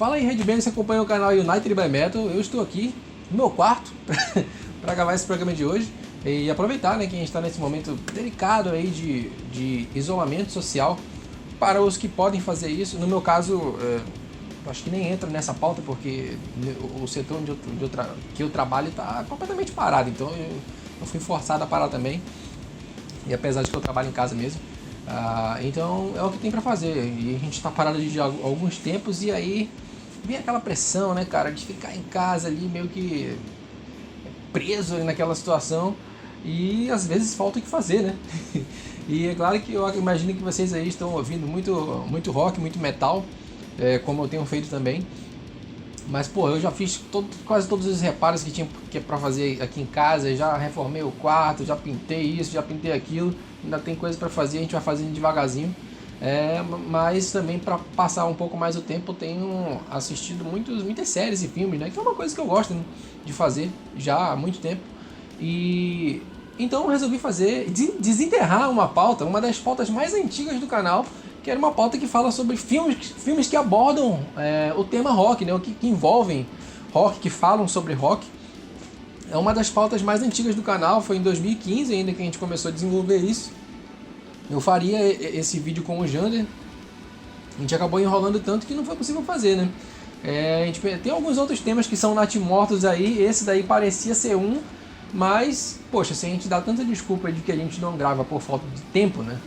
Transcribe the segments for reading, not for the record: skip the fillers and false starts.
Fala aí, Redbang, você acompanha o canal United by Metal. Eu estou aqui no meu quarto para gravar esse programa de hoje e aproveitar, né, que a gente está nesse momento delicado aí de isolamento social para os que podem fazer isso. No meu caso, acho que nem entra nessa pauta porque o setor que eu trabalho está completamente parado, então eu fui forçado a parar também, e apesar de que eu trabalho em casa mesmo. Então é o que tem para fazer, e a gente está parado de alguns tempos, e aí vem aquela pressão, né, cara, de ficar em casa ali meio que preso naquela situação, e às vezes falta o que fazer, né? E é claro que eu imagino que vocês aí estão ouvindo muito rock, muito metal, como eu tenho feito também. Mas pô, eu já fiz quase todos os reparos que tinha para fazer aqui em casa. Já reformei o quarto, já pintei isso, já pintei aquilo. Ainda tem coisa para fazer, a gente vai fazendo devagarzinho. Mas também para passar um pouco mais o tempo, eu tenho assistido muitas séries e filmes, né? Que é uma coisa que eu gosto, né, de fazer já há muito tempo. E então eu resolvi desenterrar uma pauta, uma das pautas mais antigas do canal, que era uma pauta que fala sobre filmes que abordam o tema rock, né? Que envolvem rock, que falam sobre rock. É uma das pautas mais antigas do canal, foi em 2015 ainda que a gente começou a desenvolver isso. Eu faria esse vídeo com o Jander, a gente acabou enrolando tanto que não foi possível fazer, né? A gente tem alguns outros temas que são natimortos aí, esse daí parecia ser um, mas, poxa, se a gente dá tanta desculpa de que a gente não grava por falta de tempo, né?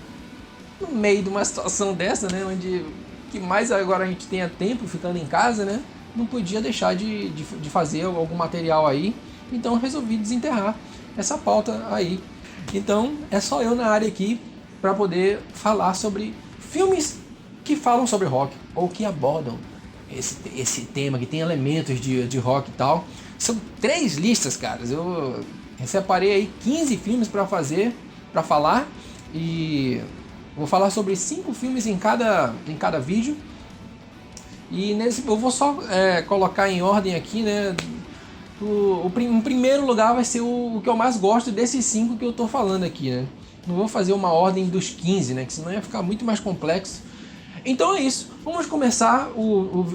No meio de uma situação dessa, né, onde que mais agora a gente tenha tempo ficando em casa, né, não podia deixar de fazer algum material aí, então resolvi desenterrar essa pauta aí. Então é só eu na área aqui para poder falar sobre filmes que falam sobre rock ou que abordam esse tema, que tem elementos de rock e tal. São 3 listas, caras. Eu separei aí 15 filmes para falar, e vou falar sobre 5 filmes em cada vídeo. E eu vou só colocar em ordem aqui, né? Em primeiro lugar vai ser o que eu mais gosto desses 5 que eu tô falando aqui, né? Não vou fazer uma ordem dos 15, né? Que senão ia ficar muito mais complexo. Então é isso. Vamos começar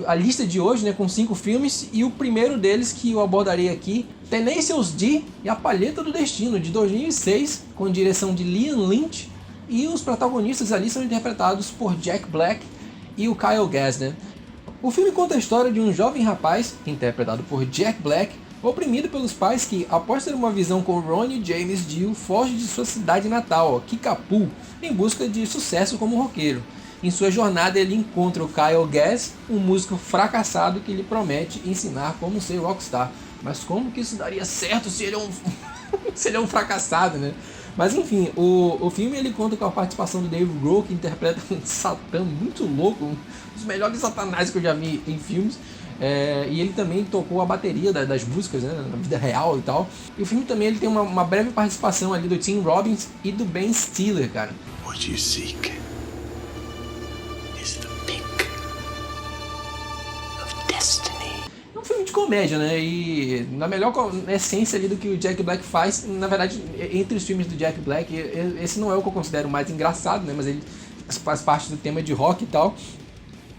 a lista de hoje, né? Com 5 filmes. E o primeiro deles que eu abordarei aqui, Tenacious D e A Palheta do Destino, de 2006, com direção de Liam Lynch. E os protagonistas ali são interpretados por Jack Black e o Kyle Gass, né? O filme conta a história de um jovem rapaz, interpretado por Jack Black, oprimido pelos pais que, após ter uma visão com Ronnie James Dio, foge de sua cidade natal, Kickapoo, em busca de sucesso como roqueiro. Em sua jornada ele encontra o Kyle Gass, um músico fracassado que lhe promete ensinar como ser rockstar. Mas como que isso daria certo se ele é se ele é um fracassado, né? Mas enfim, o filme ele conta com a participação do Dave Grohl, que interpreta um satã muito louco, um dos melhores satanás que eu já vi em filmes. E ele também tocou a bateria das músicas, né, na vida real e tal. E o filme também ele tem uma breve participação ali do Tim Robbins e do Ben Stiller, cara. What you seek is the pick of destiny. É um filme de comédia, né? E na melhor essência ali do que o Jack Black faz. Na verdade, entre os filmes do Jack Black, esse não é o que eu considero mais engraçado, né? Mas ele faz parte do tema de rock e tal.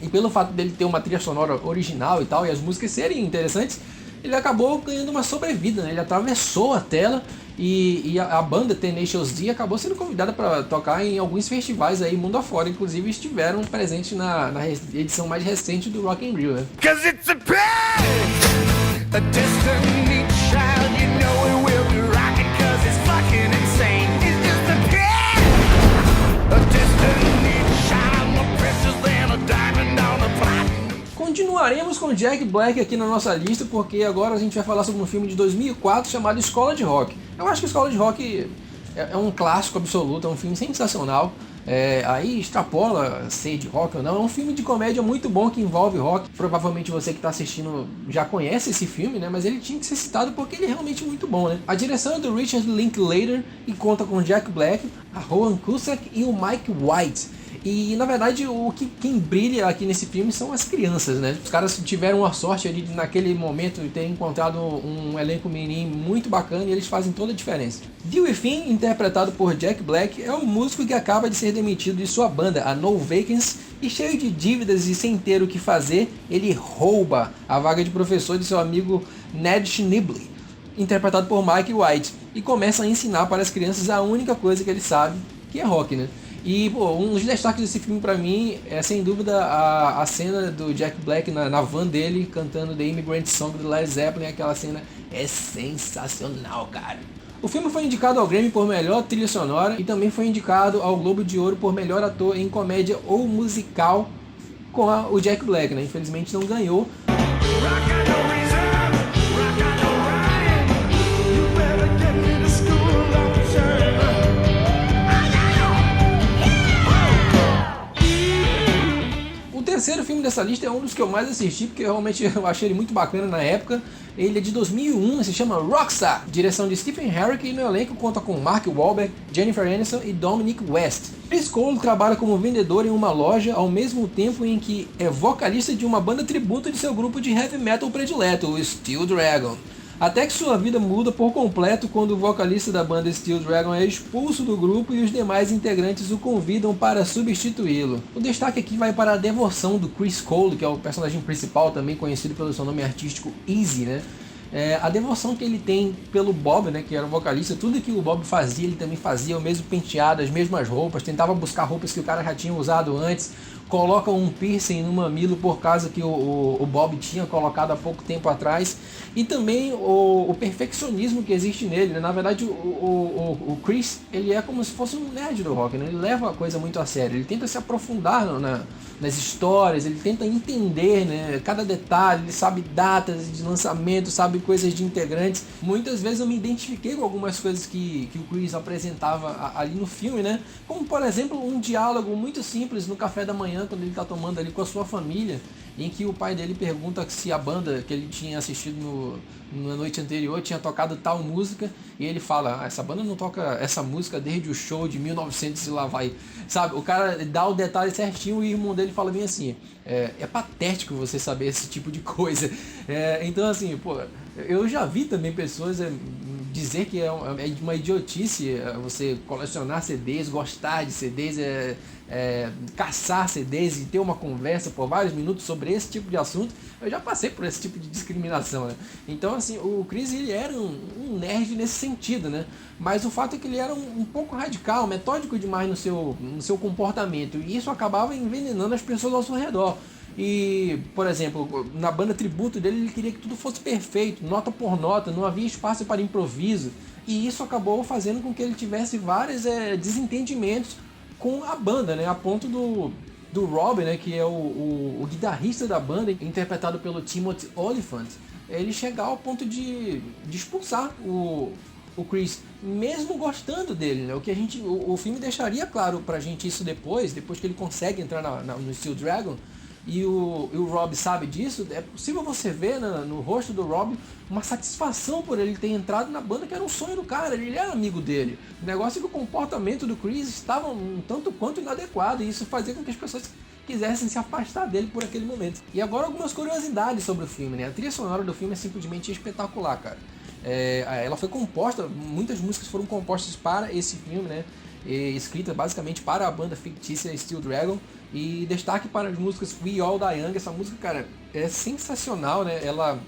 E pelo fato dele ter uma trilha sonora original e tal, e as músicas serem interessantes, ele acabou ganhando uma sobrevida, né? Ele atravessou a tela, e a banda Tenacious D acabou sendo convidada para tocar em alguns festivais aí mundo afora, inclusive estiveram presentes na edição mais recente do Rock in Rio, né? Continuaremos com Jack Black aqui na nossa lista, porque agora a gente vai falar sobre um filme de 2004 chamado Escola de Rock. Eu acho que Escola de Rock é um clássico absoluto, é um filme sensacional. Aí extrapola ser de rock ou não, é um filme de comédia muito bom que envolve rock. Provavelmente você que está assistindo já conhece esse filme, né? Mas ele tinha que ser citado porque ele é realmente muito bom, né? A direção é do Richard Linklater e conta com Jack Black, a Rowan Cusack e o Mike White. E na verdade quem brilha aqui nesse filme são as crianças, né? Os caras tiveram a sorte ali de, naquele momento, de ter encontrado um elenco menino muito bacana e eles fazem toda a diferença. Dewey Finn, interpretado por Jack Black, é um músico que acaba de ser demitido de sua banda, a No Vacancy, e cheio de dívidas e sem ter o que fazer, ele rouba a vaga de professor de seu amigo Ned Schneebly, interpretado por Mike White, e começa a ensinar para as crianças a única coisa que ele sabe, que é rock, né? E pô, um dos destaques desse filme pra mim é sem dúvida a cena do Jack Black na van dele cantando The Immigrant Song do Led Zeppelin. Aquela cena é sensacional, cara. O filme foi indicado ao Grammy por melhor trilha sonora e também foi indicado ao Globo de Ouro por melhor ator em comédia ou musical com o Jack Black, né? Infelizmente não ganhou. O terceiro filme dessa lista é um dos que eu mais assisti, porque realmente eu achei ele muito bacana na época. Ele é de 2001, se chama Rockstar, direção de Stephen Herek, e no elenco conta com Mark Wahlberg, Jennifer Aniston e Dominic West. Chris Cole trabalha como vendedor em uma loja ao mesmo tempo em que é vocalista de uma banda tributo de seu grupo de heavy metal predileto, o Steel Dragon. Até que sua vida muda por completo quando o vocalista da banda Steel Dragon é expulso do grupo e os demais integrantes o convidam para substituí-lo. O destaque aqui vai para a devoção do Chris Cole, que é o personagem principal, também conhecido pelo seu nome artístico Easy, né? A devoção que ele tem pelo Bob, né, que era o vocalista, tudo que o Bob fazia, ele também fazia, o mesmo penteado, as mesmas roupas, tentava buscar roupas que o cara já tinha usado antes, coloca um piercing no mamilo por causa que o Bob tinha colocado há pouco tempo atrás, e também o perfeccionismo que existe nele, né? Na verdade o Chris, ele é como se fosse um nerd do rock, né? Ele leva a coisa muito a sério, ele tenta se aprofundar nas histórias, ele tenta entender, né, cada detalhe, ele sabe datas de lançamento, sabe coisas de integrantes. Muitas vezes eu me identifiquei com algumas coisas que o Chris apresentava ali no filme, né? Como por exemplo um diálogo muito simples no café da manhã, quando ele está tomando ali com a sua família, em que o pai dele pergunta se a banda que ele tinha assistido na noite anterior tinha tocado tal música, e ele fala, essa banda não toca essa música desde o show de 1900 e lá vai, sabe? O cara dá o detalhe certinho e o irmão dele fala bem assim, é patético você saber esse tipo de coisa. Então assim, pô, eu já vi também pessoas dizer que é uma idiotice você colecionar CDs, gostar de CDs, caçar CDs e ter uma conversa por vários minutos sobre esse tipo de assunto. Eu já passei por esse tipo de discriminação, né? Então assim, o Chris, ele era um nerd nesse sentido, né? Mas o fato é que ele era um pouco radical, metódico demais no seu comportamento, e isso acabava envenenando as pessoas ao seu redor. E, por exemplo, na banda tributo dele, ele queria que tudo fosse perfeito, nota por nota, não havia espaço para improviso, e isso acabou fazendo com que ele tivesse vários desentendimentos com a banda, né? A ponto do Rob, né, que é o guitarrista da banda, interpretado pelo Timothy Olyphant, ele chegar ao ponto de expulsar o Chris, mesmo gostando dele, né? O que o filme deixaria claro pra gente isso depois que ele consegue entrar no Steel Dragon, e o Rob sabe disso. É possível você ver no rosto do Rob uma satisfação por ele ter entrado na banda, que era um sonho do cara, ele era amigo dele. O negócio é que o comportamento do Chris estava um tanto quanto inadequado, e isso fazia com que as pessoas quisessem se afastar dele por aquele momento. E agora algumas curiosidades sobre o filme, né? A trilha sonora do filme é simplesmente espetacular, cara. Ela foi composta, muitas músicas foram compostas para esse filme, né? Escrita basicamente para a banda fictícia Steel Dragon, e destaque para as músicas We All Die Young. Essa música, cara, é sensacional, né? Ela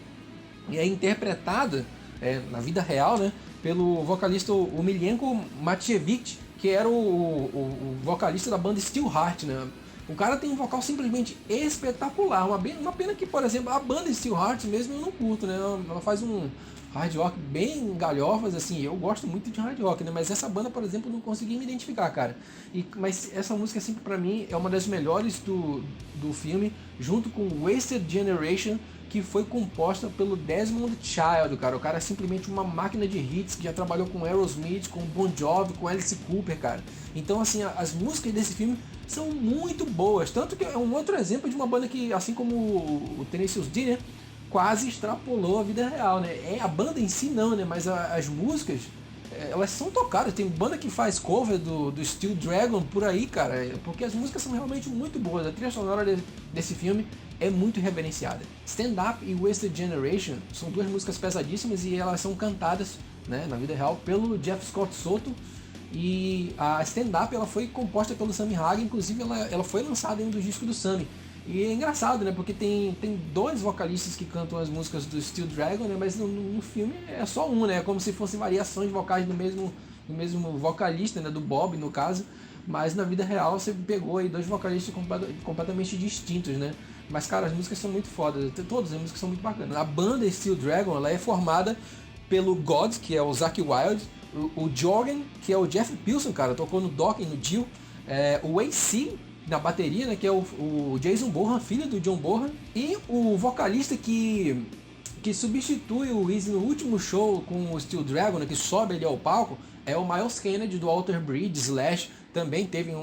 é interpretada na vida real, né, pelo vocalista o Milenko Matvievich, que era o vocalista da banda Steelheart, né? O cara tem um vocal simplesmente espetacular. Uma pena que, por exemplo, a banda Steelheart mesmo eu não curto, né? Ela faz um hard rock bem galhofas, assim, eu gosto muito de hard rock, né? Mas essa banda, por exemplo, eu não consegui me identificar, cara. Mas essa música, sempre pra mim, é uma das melhores do filme, junto com Wasted Generation, que foi composta pelo Desmond Child, cara. O cara é simplesmente uma máquina de hits, que já trabalhou com Aerosmith, com Bon Jovi, com Alice Cooper, cara. Então, assim, as músicas desse filme são muito boas, tanto que é um outro exemplo de uma banda que, assim como o Tenacious D, né, quase extrapolou a vida real, né? A banda em si não, né? Mas as músicas elas são tocadas. Tem banda que faz cover do Steel Dragon por aí, cara, porque as músicas são realmente muito boas. A trilha sonora desse filme é muito reverenciada. Stand Up e Wasted Generation são duas músicas pesadíssimas e elas são cantadas, né, na vida real pelo Jeff Scott Soto. E a Stand Up ela foi composta pelo Sammy Hagar, inclusive ela foi lançada em um dos discos do Sammy. E é engraçado, né? Porque tem dois vocalistas que cantam as músicas do Steel Dragon, né? Mas no filme é só um, né? É como se fossem variações vocais do mesmo vocalista, né? Do Bob, no caso. Mas na vida real você pegou aí dois vocalistas completamente distintos, né? Mas, cara, as músicas são muito fodas. Todas as músicas são muito bacanas. A banda Steel Dragon, ela é formada pelo God, que é o Zakk Wylde, o Jorgen, que é o Jeff Pilson, cara, tocou no Dokken, no Dio, o AC na bateria, né, que é o Jason Bonham, filho do John Bonham, e o vocalista que substitui o Easy no último show com o Steel Dragon, né, que sobe ali ao palco, é o Miles Kennedy do Alter Bridge, Slash, também teve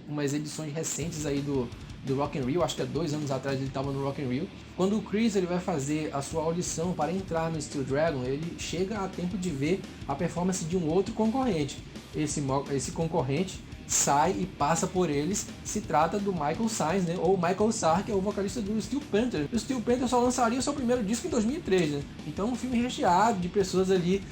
umas edições recentes aí do Rock in Rio, acho que há 2 anos atrás ele estava no Rock in Rio. Quando o Chris ele vai fazer a sua audição para entrar no Steel Dragon, ele chega a tempo de ver a performance de um outro concorrente. Esse concorrente sai e passa por eles, se trata do Michael Sainz, né? Ou Michael Sarr, que é o vocalista do Steel Panther. O Steel Panther só lançaria o seu primeiro disco em 2003, né? Então é um filme recheado de pessoas ali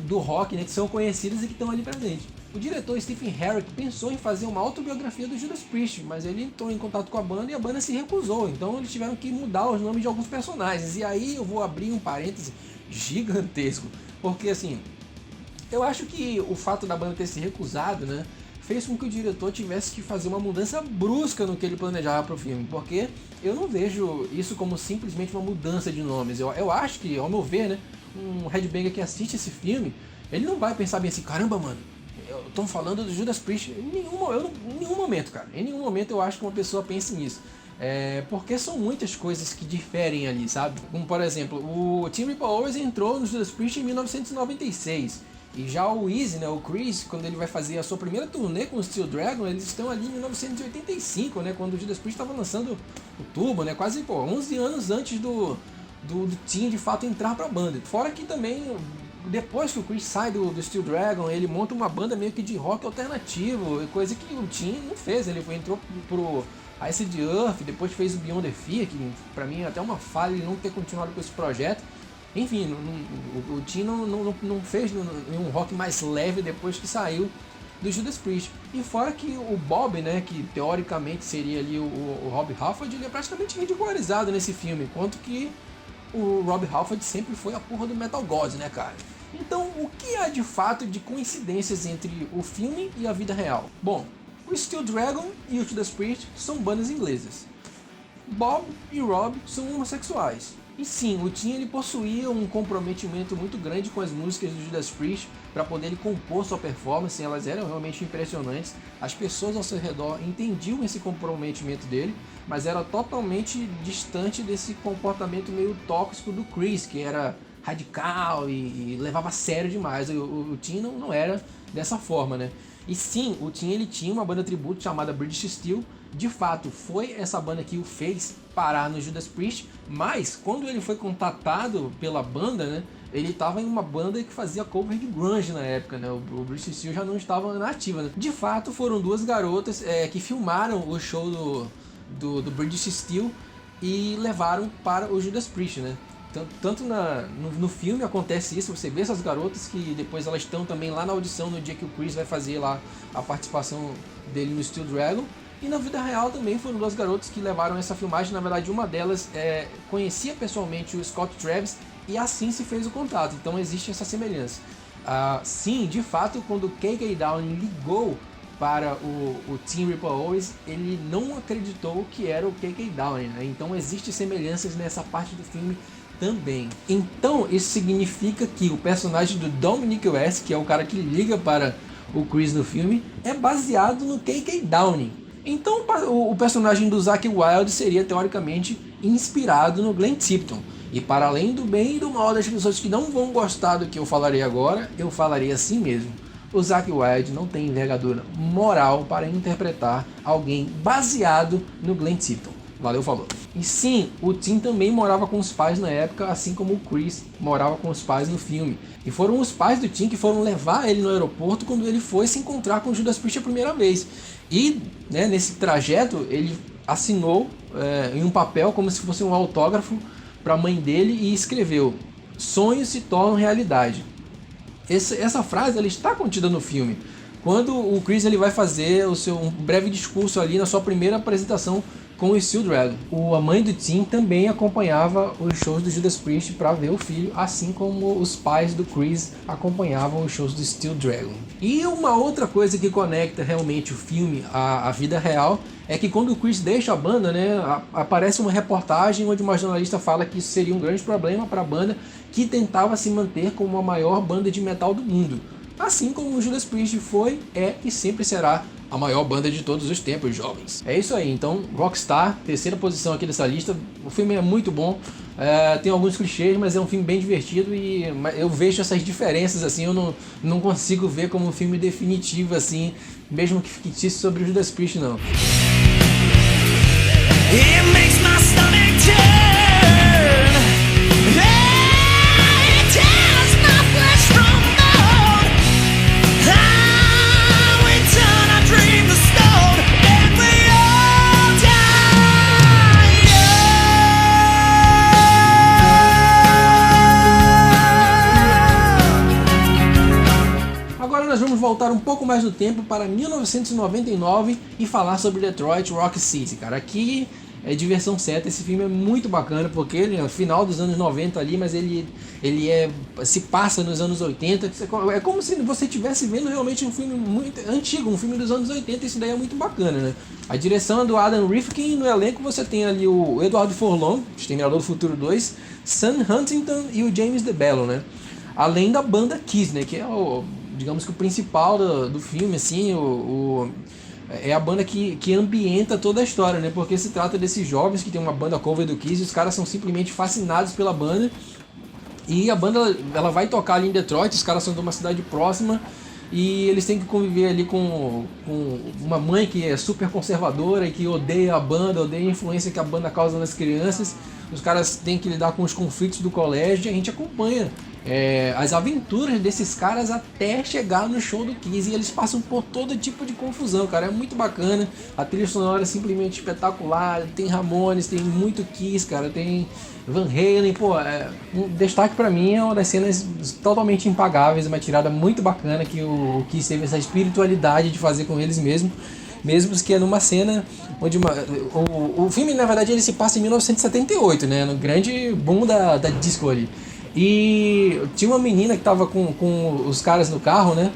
do rock, né, que são conhecidas e que estão ali presentes. O diretor Stephen Herrick pensou em fazer uma autobiografia do Judas Priest, mas ele entrou em contato com a banda e a banda se recusou, então eles tiveram que mudar os nomes de alguns personagens. E aí eu vou abrir um parêntese gigantesco, porque assim, eu acho que o fato da banda ter se recusado, né, fez com que o diretor tivesse que fazer uma mudança brusca no que ele planejava para o filme, porque eu não vejo isso como simplesmente uma mudança de nomes. Eu acho que, ao meu ver, né, um headbanger que assiste esse filme, ele não vai pensar bem assim, caramba, mano, estão falando do Judas Priest. Em nenhum momento, cara. Em nenhum momento eu acho que uma pessoa pense nisso. Porque são muitas coisas que diferem ali, sabe? Como, por exemplo, o Tim Ripple Owens entrou no Judas Priest em 1996. E já o Easy, né, o Chris, quando ele vai fazer a sua primeira turnê com o Steel Dragon, eles estão ali em 1985, né, quando o Judas Priest estava lançando o Turbo, né, quase 11 anos antes do Tim de fato entrar pra banda. Fora que também, depois que o Chris sai do Steel Dragon, ele monta uma banda meio que de rock alternativo, coisa que o Tim não fez. Ele entrou pro Acid Earth, depois fez o Beyond the Fear, que pra mim é até uma falha ele não ter continuado com esse projeto. Enfim, o Tim não fez um rock mais leve depois que saiu do Judas Priest. E fora que o Bob, né, que teoricamente seria ali o Rob Halford, ele é praticamente ridicularizado nesse filme, enquanto que o Rob Halford sempre foi a porra do Metal God, né, cara? Então, o que há de fato de coincidências entre o filme e a vida real? Bom, o Steel Dragon e o Judas Priest são bandas inglesas. Bob e Rob são homossexuais. E sim, o Tim ele possuía um comprometimento muito grande com as músicas do Judas Priest para poder ele compor sua performance. Elas eram realmente impressionantes. As pessoas ao seu redor entendiam esse comprometimento dele, mas era totalmente distante desse comportamento meio tóxico do Chris, que era radical e levava a sério demais. O Tim não era dessa forma, né? E sim, o Tim ele tinha uma banda tributo chamada British Steel. De fato, foi essa banda que o fez parar no Judas Priest, mas quando ele foi contatado pela banda, né, ele estava em uma banda que fazia cover de grunge na época, né, o British Steel já não estava na ativa, né. De fato, foram duas garotas que filmaram o show do British Steel e levaram para o Judas Priest, né. Tanto no filme acontece isso, você vê essas garotas que depois elas estão também lá na audição no dia que o Chris vai fazer lá a participação dele no Steel Dragon. E na vida real também foram duas garotas que levaram essa filmagem. Na verdade, uma delas conhecia pessoalmente o Scott Travis e assim se fez o contato. Então existe essa semelhança. Sim, de fato, quando o KK Downing ligou para o Tim Ripple Owens, ele não acreditou que era o KK Downing, né? Então existem semelhanças nessa parte do filme também. Então isso significa que o personagem do Dominic West, que é o cara que liga para o Chris no filme, é baseado no KK Downing. Então o personagem do Zakk Wylde seria teoricamente inspirado no Glenn Tipton. E para além do bem e do mal das pessoas que não vão gostar do que eu falarei agora, eu falarei assim mesmo. O Zakk Wylde não tem envergadura moral para interpretar alguém baseado no Glenn Tipton. Valeu, falou. E sim, o Tim também morava com os pais na época, assim como o Chris morava com os pais no filme. E foram os pais do Tim que foram levar ele no aeroporto quando ele foi se encontrar com o Judas Priest a primeira vez. E, né, nesse trajeto ele assinou em um papel como se fosse um autógrafo para a mãe dele e escreveu: sonhos se tornam realidade. Essa frase ela está contida no filme. Quando o Chris ele vai fazer um breve discurso ali na sua primeira apresentação com o Steel Dragon. A mãe do Tim também acompanhava os shows do Judas Priest para ver o filho, assim como os pais do Chris acompanhavam os shows do Steel Dragon. E uma outra coisa que conecta realmente o filme à vida real é que quando o Chris deixa a banda, né, aparece uma reportagem onde uma jornalista fala que isso seria um grande problema para a banda, que tentava se manter como a maior banda de metal do mundo. Assim como o Judas Priest foi, é e sempre será a maior banda de todos os tempos, jovens. É isso aí, então Rockstar, terceira posição aqui dessa lista. O filme é muito bom, tem alguns clichês, mas é um filme bem divertido e eu vejo essas diferenças assim, eu não consigo ver como um filme definitivo assim, mesmo que fictício, sobre o Judas Priest, não. It makes my stomach turn. It tears my flesh from bone. How we turn our dream to stone, and we all die young. Agora nós vamos voltar um pouco mais no tempo para 1999 e falar sobre Detroit Rock City, cara. Aqui é diversão certa, esse filme é muito bacana porque ele é no final dos anos 90 ali, mas ele se passa nos anos 80, é como se você estivesse vendo realmente um filme muito antigo, um filme dos anos 80, isso daí é muito bacana, né? A direção é do Adam Rifkin, no elenco você tem ali o Edward Furlong, Exterminador do Futuro 2, Sam Huntington e o James DeBello, né? Além da banda Kiss, né? Que é digamos que o principal do filme, assim, é a banda que ambienta toda a história, né? Porque se trata desses jovens que tem uma banda cover do Kiss e os caras são simplesmente fascinados pela banda. E a banda ela vai tocar ali em Detroit, os caras são de uma cidade próxima e eles têm que conviver ali com uma mãe que é super conservadora e que odeia a banda, odeia a influência que a banda causa nas crianças. Os caras têm que lidar com os conflitos do colégio e a gente acompanha as aventuras desses caras até chegar no show do Kiss, e eles passam por todo tipo de confusão, cara, é muito bacana, a trilha sonora é simplesmente espetacular, tem Ramones, tem muito Kiss, cara, tem Van Halen, um destaque pra mim é uma das cenas totalmente impagáveis, uma tirada muito bacana que o Kiss teve essa espiritualidade de fazer com eles mesmos que é numa cena onde o filme, na verdade, ele se passa em 1978, né, no grande boom da disco ali. E tinha uma menina que tava com os caras no carro, né?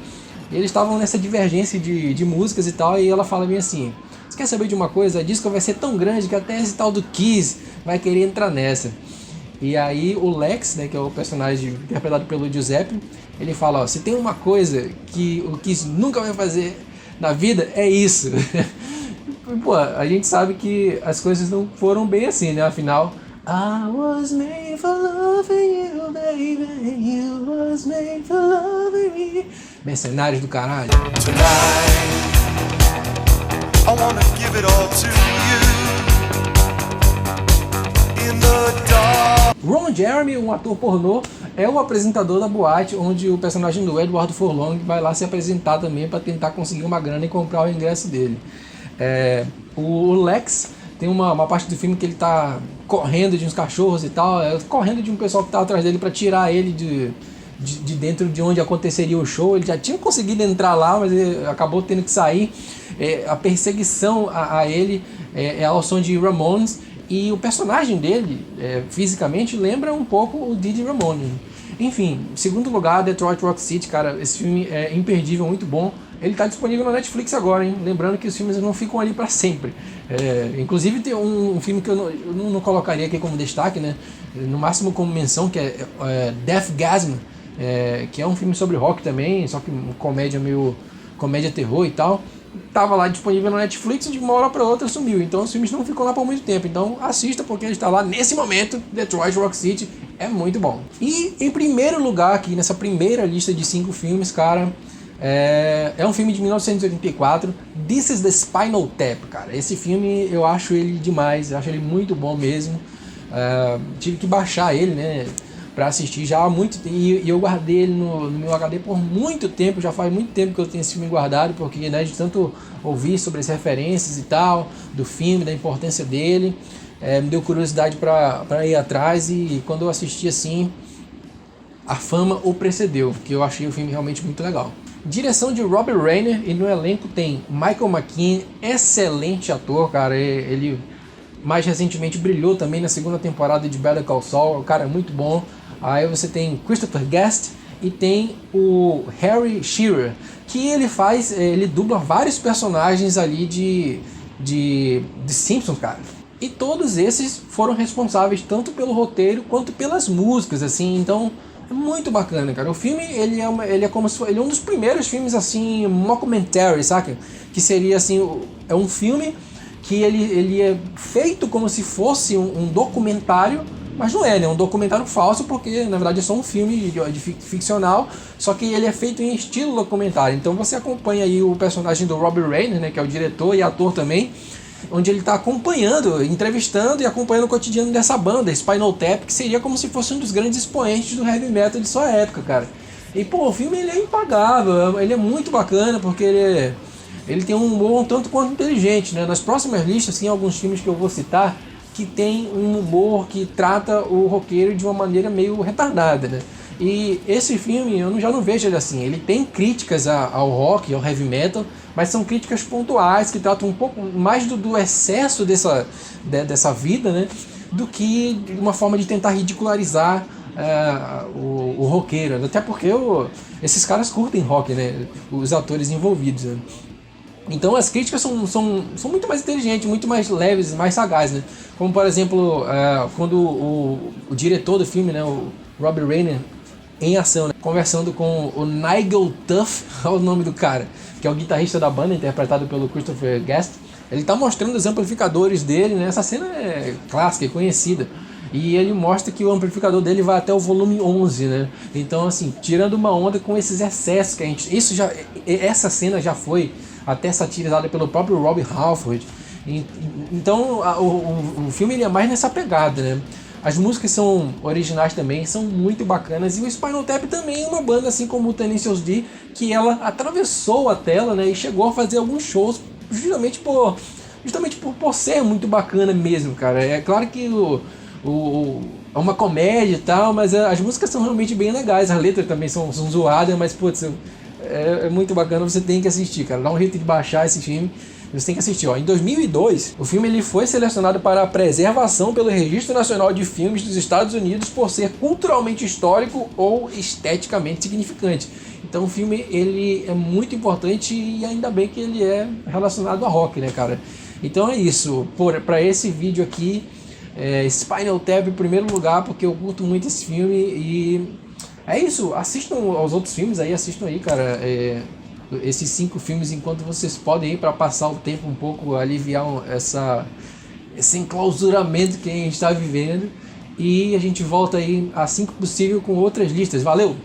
E eles estavam nessa divergência de músicas e tal. E ela fala bem assim: você quer saber de uma coisa? A disco vai ser tão grande que até esse tal do Kiss vai querer entrar nessa. E aí o Lex, né, que é o personagem interpretado pelo Giuseppe, ele fala: ó, se tem uma coisa que o Kiss nunca vai fazer na vida, é isso. Pô, a gente sabe que as coisas não foram bem assim, né? Afinal, I was made for loving you, baby. You was made for loving me. Mercenários do caralho. Tonight, I wanna give it all to you. In the dark. Ron Jeremy, um ator pornô, é o apresentador da boate, onde o personagem do Edward Furlong vai lá se apresentar também para tentar conseguir uma grana e comprar o ingresso dele. O Lex tem uma parte do filme que ele tá correndo de uns cachorros e tal, correndo de um pessoal que tá atrás dele para tirar ele de dentro de onde aconteceria o show. Ele já tinha conseguido entrar lá, mas ele acabou tendo que sair. A perseguição a ele é ao som de Ramones, e o personagem dele, fisicamente, lembra um pouco o Didi Ramone. Enfim, em segundo lugar, Detroit Rock City, cara, esse filme é imperdível, muito bom. Ele está disponível na Netflix agora, hein? Lembrando que os filmes não ficam ali para sempre. Inclusive tem um filme que eu não colocaria aqui como destaque, né? No máximo como menção, que é Deathgasm, que é um filme sobre rock também, só que comédia terror e tal. Tava lá disponível na Netflix e de uma hora para outra sumiu. Então os filmes não ficam lá por muito tempo. Então assista, porque ele está lá nesse momento. Detroit Rock City é muito bom. E em primeiro lugar aqui nessa primeira lista de 5 filmes, cara, É um filme de 1984, This is the Spinal Tap, cara. Esse filme eu acho ele demais, eu acho ele muito bom mesmo. Tive que baixar ele, né, pra assistir já há muito tempo, e eu guardei ele no meu HD por muito tempo, já faz muito tempo que eu tenho esse filme guardado, porque, né, de tanto ouvir sobre as referências e tal, do filme, da importância dele, me deu curiosidade pra ir atrás, e quando eu assisti assim, a fama o precedeu, que eu achei o filme realmente muito legal. Direção de Robbie Rayner, e no elenco tem Michael McKean, excelente ator, cara, ele mais recentemente brilhou também na segunda temporada de Better Call Saul, o cara é muito bom. Aí você tem Christopher Guest e tem o Harry Shearer, que ele dubla vários personagens ali de Simpsons, cara. E todos esses foram responsáveis tanto pelo roteiro quanto pelas músicas, assim, então é muito bacana, cara. O filme, ele é como se ele é um dos primeiros filmes, assim, mockumentary, saca? Que seria, assim, é um filme que ele é feito como se fosse um documentário, mas não é, né? Um documentário falso, porque na verdade é só um filme de ficcional, só que ele é feito em estilo documentário. Então você acompanha aí o personagem do Robbie Rayner, né, que é o diretor e ator também, onde ele está acompanhando, entrevistando e acompanhando o cotidiano dessa banda, Spinal Tap, que seria como se fosse um dos grandes expoentes do heavy metal de sua época, cara. E pô, o filme ele é impagável, ele é muito bacana, porque ele tem um humor um tanto quanto inteligente, né? Nas próximas listas tem alguns filmes que eu vou citar que tem um humor que trata o roqueiro de uma maneira meio retardada, né? E esse filme eu já não vejo ele assim. Ele tem críticas ao rock, ao heavy metal, mas são críticas pontuais que tratam um pouco mais do excesso dessa vida, né? Do que de uma forma de tentar ridicularizar o roqueiro. Até porque esses caras curtem rock, né? Os atores envolvidos, né? Então as críticas são muito mais inteligentes, muito mais leves, mais sagazes, né? Como por exemplo, quando o diretor do filme, né, o Robbie Rayner, em ação, né, conversando com o Nigel Tuff, olha o nome do cara, que é o guitarrista da banda, interpretado pelo Christopher Guest. Ele está mostrando os amplificadores dele, né? Essa cena é clássica e conhecida. E ele mostra que o amplificador dele vai até o volume 11, né? Então, assim, tirando uma onda com esses excessos que a gente... Essa cena já foi até satirizada pelo próprio Rob Halford. Então, o filme ele é mais nessa pegada, né? As músicas são originais também, são muito bacanas. E o Spinal Tap também é uma banda, assim como o Tenacious D, que ela atravessou a tela, né? E chegou a fazer alguns shows justamente por ser muito bacana mesmo, cara. É claro que é uma comédia e tal, mas as músicas são realmente bem legais. As letras também são zoadas, mas putz, é muito bacana, você tem que assistir, cara. Dá um jeito de baixar esse filme, você tem que assistir. Em 2002, o filme ele foi selecionado para a preservação pelo Registro Nacional de Filmes dos Estados Unidos por ser culturalmente histórico ou esteticamente significante. Então o filme ele é muito importante e ainda bem que ele é relacionado a rock, né, cara? Então é isso, para esse vídeo aqui, Spinal Tap em primeiro lugar, porque eu curto muito esse filme e é isso, assistam aos outros filmes aí, assistam aí, cara, esses 5 filmes enquanto vocês podem ir para passar o tempo um pouco, aliviar esse enclausuramento que a gente está vivendo, e a gente volta aí assim que possível com outras listas. Valeu!